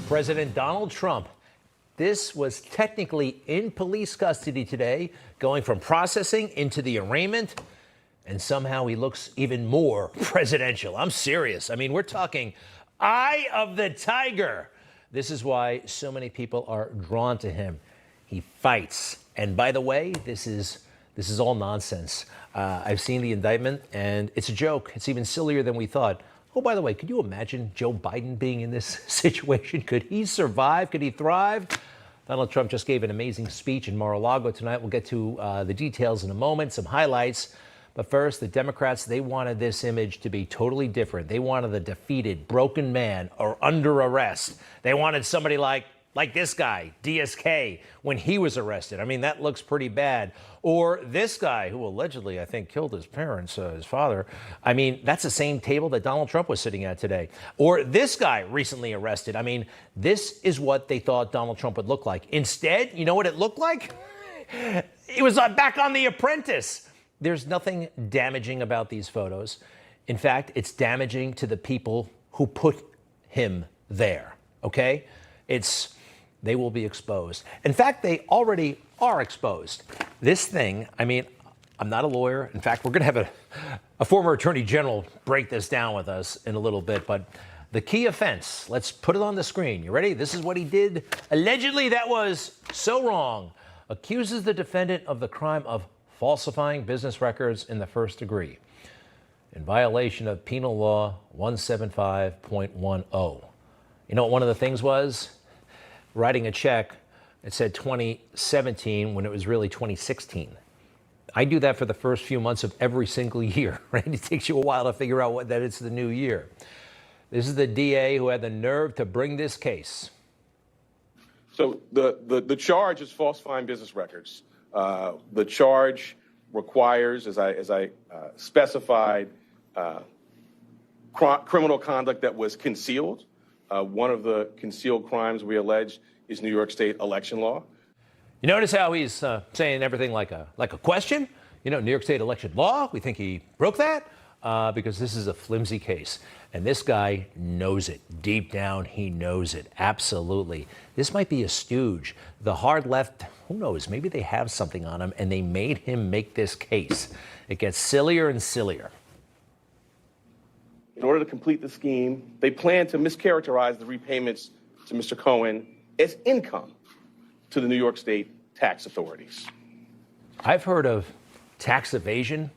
President Donald Trump. This was technically in police custody today, going from processing into the arraignment, and somehow he looks even more presidential. I'm serious. I mean, we're talking eye of the tiger. This is why so many people are drawn to him. He fights. And by the way, this is all nonsense. I've seen the indictment, and it's a joke. It's even sillier than we thought. Oh, by the way, could you imagine Joe Biden being in this situation? Could he survive? Could he thrive? Donald Trump just gave an amazing speech in Mar-a-Lago tonight. We'll get to the details in a moment, some highlights. But first, the Democrats, they wanted this image to be totally different. They wanted the defeated, broken man or under arrest. They wanted somebody like this guy, DSK, when he was arrested. I mean, that looks pretty bad. Or this guy who allegedly, I think, killed his parents, his father. I mean, that's the same table that Donald Trump was sitting at today. Or this guy recently arrested. I mean, this is what they thought Donald Trump would look like. Instead, you know what it looked like? It was back on The Apprentice. There's nothing damaging about these photos. In fact, it's damaging to the people who put him there, okay? They will be exposed. In fact, they already are exposed. This thing, I mean, I'm not a lawyer. In fact, we're going to have a former attorney general break this down with us in a little bit. But the key offense, let's put it on the screen. You ready? This is what he did. Allegedly, that was so wrong. Accuses the defendant of the crime of falsifying business records in the first degree in violation of Penal Law 175.10. You know what one of the things was? Writing a check, it said 2017 when it was really 2016. I do that for the first few months of every single year, right? It takes you a while to figure out that it's the new year. This is the DA who had the nerve to bring this case. So the charge is falsifying business records. The charge requires, as I specified, criminal conduct that was concealed. One of the concealed crimes we allege is New York State election law. You notice how he's saying everything like a question? You know, New York State election law, we think he broke that because this is a flimsy case. And this guy knows it. Deep down, he knows it. Absolutely. This might be a stooge. The hard left, who knows, maybe they have something on him and they made him make this case. It gets sillier and sillier. In order to complete the scheme, they plan to mischaracterize the repayments to Mr. Cohen as income to the New York State tax authorities. I've heard of tax evasion,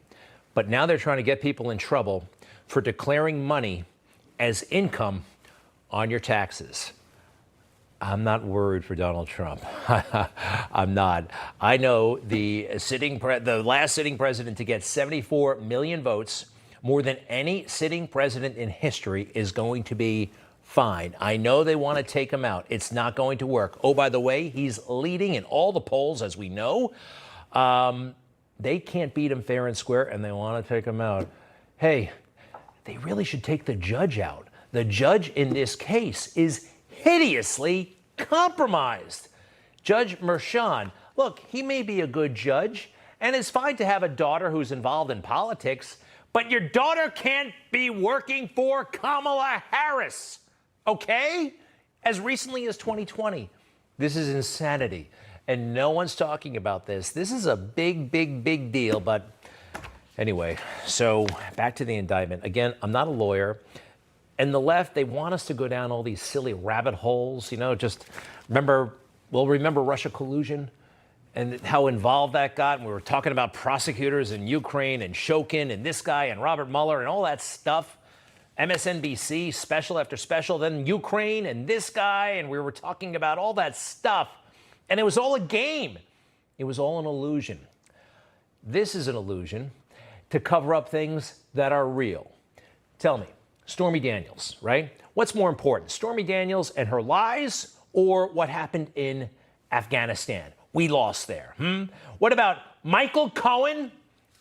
but now they're trying to get people in trouble for declaring money as income on your taxes. I'm not worried for Donald Trump. I'm not. I know the last sitting president to get 74 million votes, more than any sitting president in history, is going to be fine. I know they want to take him out. It's not going to work. Oh, by the way, he's leading in all the polls, as we know. They can't beat him fair and square, and they want to take him out. Hey, they really should take the judge out. The judge in this case is hideously compromised. Judge Merchan, look, he may be a good judge, and it's fine to have a daughter who's involved in politics, but your daughter can't be working for Kamala Harris, okay? As recently as 2020. This is insanity, and no one's talking about this. This is a big, big, big deal, but anyway, so back to the indictment. Again, I'm not a lawyer. And the left, they want us to go down all these silly rabbit holes, you know, just remember Russia collusion and how involved that got. And we were talking about prosecutors in Ukraine and Shokin and this guy and Robert Mueller and all that stuff. MSNBC, special after special, then Ukraine and this guy. And we were talking about all that stuff. And it was all a game. It was all an illusion. This is an illusion to cover up things that are real. Tell me, Stormy Daniels, right? What's more important, Stormy Daniels and her lies or what happened in Afghanistan? We lost there. What about Michael Cohen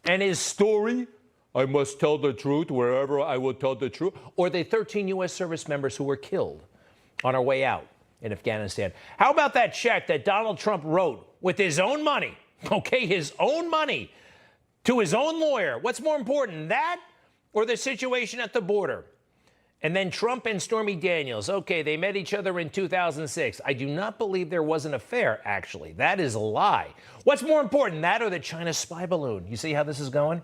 and his story? I must tell the truth wherever I will tell the truth. Or the 13 U.S. service members who were killed on our way out in Afghanistan. How about that check that Donald Trump wrote with his own money, okay, his own money, to his own lawyer? What's more important, that or the situation at the border? And then Trump and Stormy Daniels. Okay, they met each other in 2006. I do not believe there was an affair, actually. That is a lie. What's more important, that or the China spy balloon? You see how this is going?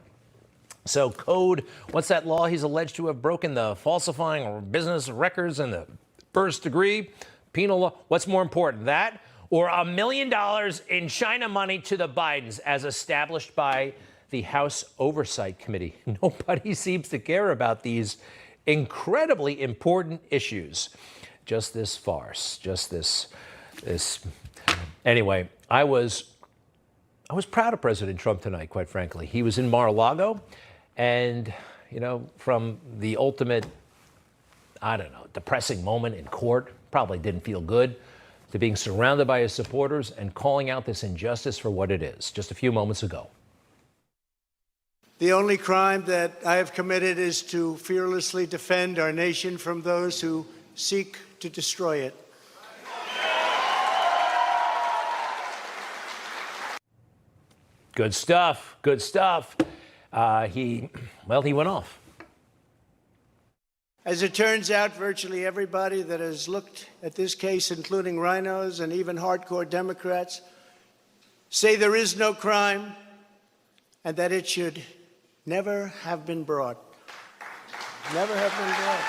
So code, what's that law he's alleged to have broken? The falsifying or business records in the first degree? Penal law. What's more important, that or $1 million in China money to the Bidens as established by the House Oversight Committee? Nobody seems to care about these incredibly important issues. Just this farce, just this. Anyway, I was proud of President Trump tonight, quite frankly. He was in Mar-a-Lago, and, you know, from the ultimate, I don't know, depressing moment in court, probably didn't feel good, to being surrounded by his supporters and calling out this injustice for what it is, just a few moments ago. The only crime that I have committed is to fearlessly defend our nation from those who seek to destroy it. Good stuff. Good stuff. He went off. As it turns out, virtually everybody that has looked at this case, including rhinos and even hardcore Democrats, say there is no crime and that it should never have been brought. Never have been brought.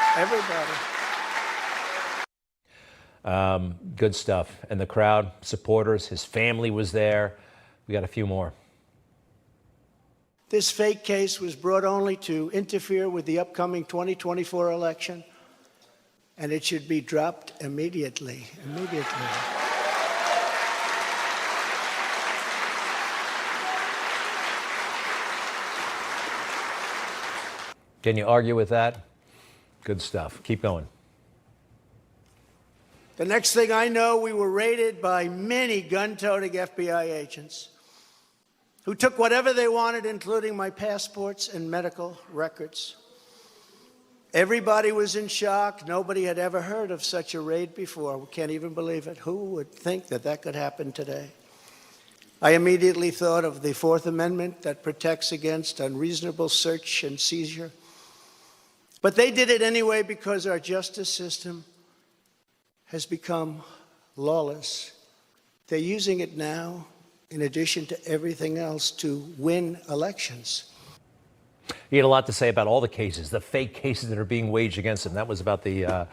Everybody. Good stuff. And the crowd, supporters, his family was there. We got a few more. This fake case was brought only to interfere with the upcoming 2024 election, and it should be dropped immediately. Immediately. Can you argue with that? Good stuff. Keep going. The next thing I know, we were raided by many gun-toting FBI agents who took whatever they wanted, including my passports and medical records. Everybody was in shock. Nobody had ever heard of such a raid before. We can't even believe it. Who would think that that could happen today? I immediately thought of the Fourth Amendment that protects against unreasonable search and seizure. But they did it anyway because our justice system has become lawless. They're using it now, in addition to everything else, to win elections. He had a lot to say about all the cases, the fake cases that are being waged against him. That was about the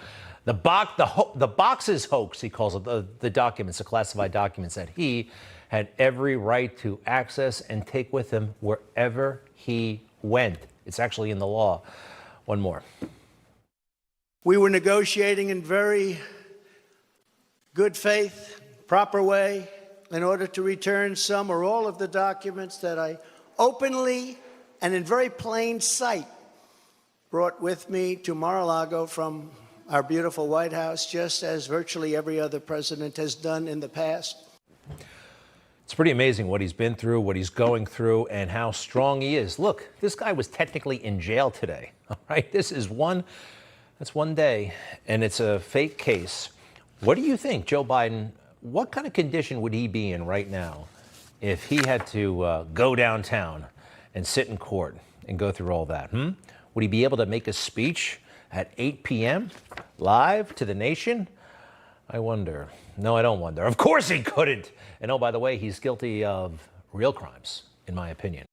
boxes hoax, he calls it, the documents, the classified documents that he had every right to access and take with him wherever he went. It's actually in the law. One more. We were negotiating in very good faith, proper way, in order to return some or all of the documents that I openly and in very plain sight brought with me to Mar-a-Lago from our beautiful White House, just as virtually every other president has done in the past. It's pretty amazing what he's been through, what he's going through, and how strong he is. Look, this guy was technically in jail today, all right? That's one day, and it's a fake case. What do you think, Joe Biden, what kind of condition would he be in right now if he had to go downtown and sit in court and go through all that? Would he be able to make a speech at 8 p.m. live to the nation? I wonder. No, I don't wonder. Of course he couldn't. And oh, by the way, he's guilty of real crimes, in my opinion.